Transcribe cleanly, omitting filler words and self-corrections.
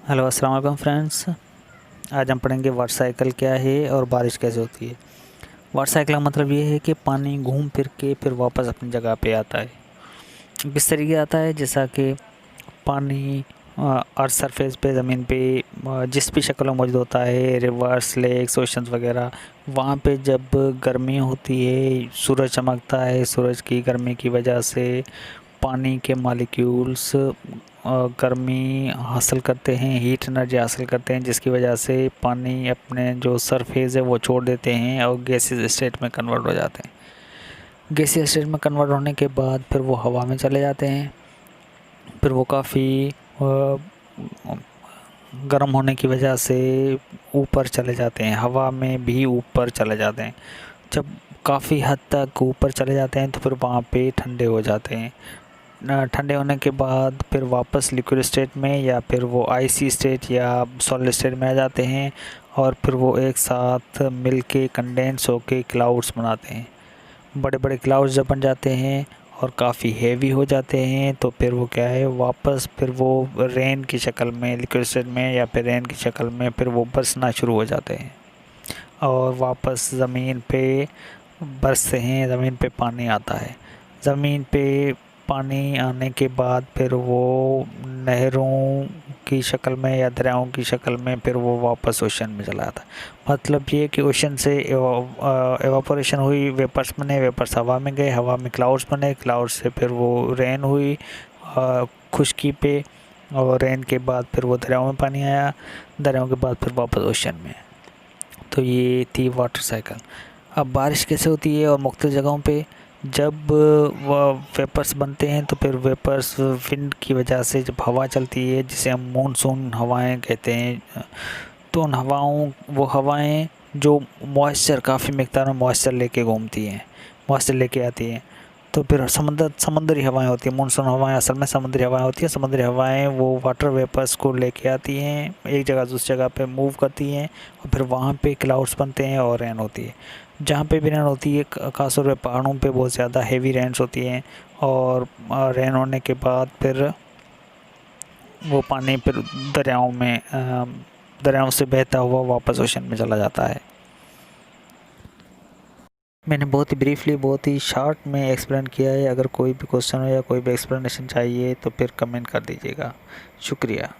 Hello अस्सलाम वालेकुम friends. आज हम पढ़ेंगे वाटर साइकिल क्या है और बारिश कैसे होती है। वाटर साइकिल का मतलब ये है कि पानी घूम फिर के फिर वापस अपनी जगह पे आता है। किस तरीके आता है, जैसा कि पानी अर्थ सरफेस पे ज़मीन पे जिस भी शक्ल में मौजूद होता है, रिवर्स, लेक्स, ओशंस वगैरह, वहाँ पे जब गर्मी होती है, सूरज चमकता है, सूरज की गर्मी की वजह से पानी के मॉलिक्यूल्स गर्मी हासिल करते हैं, हीट एनर्जी हासिल करते हैं, जिसकी वजह से पानी अपने जो सरफेस है वो छोड़ देते हैं और गैसीय स्टेट में कन्वर्ट हो जाते हैं। गैसीय स्टेट में कन्वर्ट होने के बाद फिर वो हवा में चले जाते हैं। फिर वो काफ़ी गर्म होने की वजह से ऊपर चले जाते हैं, हवा में भी ऊपर चले जाते हैं। जब काफ़ी हद तक ऊपर चले जाते हैं तो फिर वहाँ पे ठंडे हो जाते हैं। ठंडे होने के बाद फिर वापस लिक्विड स्टेट में या फिर वो आइसी स्टेट या सॉलिड स्टेट में आ जाते हैं और फिर वो एक साथ मिलके कंडेंस होके क्लाउड्स बनाते हैं। बड़े बड़े क्लाउड्स जब बन जाते हैं और काफ़ी हेवी हो जाते हैं तो फिर वो क्या है, वापस फिर वो रेन की शक्ल में लिक्विड स्टेट में या फिर रेन की शक्ल में फिर वो बरसना शुरू हो जाते हैं और वापस ज़मीन पे बरसते हैं। ज़मीन पे पानी आता है। ज़मीन पे पानी आने के बाद फिर वो नहरों की शक्ल में या दरियाओं की शक्ल में फिर वो वापस ओशन में चला जाता है। मतलब ये कि ओशन से एवापोरेशन हुई, वेपर्स बने, वेपर्स हवा में गए, हवा में क्लाउड्स बने, क्लाउड्स से फिर वो रेन हुई खुश्की पे, और रेन के बाद फिर वो दरियाओं में पानी आया, दरियाओं के बाद फिर वापस ओशन में। तो ये थी वाटर साइकिल। अब बारिश कैसे होती है और मुख्तलिफ़ जगहों पे जब वह वेपर्स बनते हैं तो फिर वेपर्स विंड की वजह से जब हवा चलती है, जिसे हम मानसून हवाएं कहते हैं, तो उन हवाओं वो हवाएं जो मॉइस्चर काफ़ी मिकदार में मॉइस्चर लेके घूमती हैं, मॉइस्चर लेके आती हैं, तो फिर समुद्री हवाएं होती हैं। मानसून हवाएं असल में समुद्री हवाएं होती हैं। समुद्री हवाएं वो वाटर वेपर्स को लेके आती हैं, एक जगह दूसरी जगह पे मूव करती हैं और फिर वहाँ पे क्लाउड्स बनते हैं और रेन होती है। जहाँ पे भी रेन होती है, खासतौर पे पहाड़ों पे बहुत ज़्यादा हेवी रेन्स होती हैं और रेन होने के बाद फिर वो पानी फिर दरियाओं से बहता हुआ वापस ओशन में चला जाता है। मैंने बहुत ही ब्रीफली, बहुत ही शॉर्ट में एक्सप्लेन किया है। अगर कोई भी क्वेश्चन हो या कोई भी एक्सप्लेनेशन चाहिए तो फिर कमेंट कर दीजिएगा। शुक्रिया।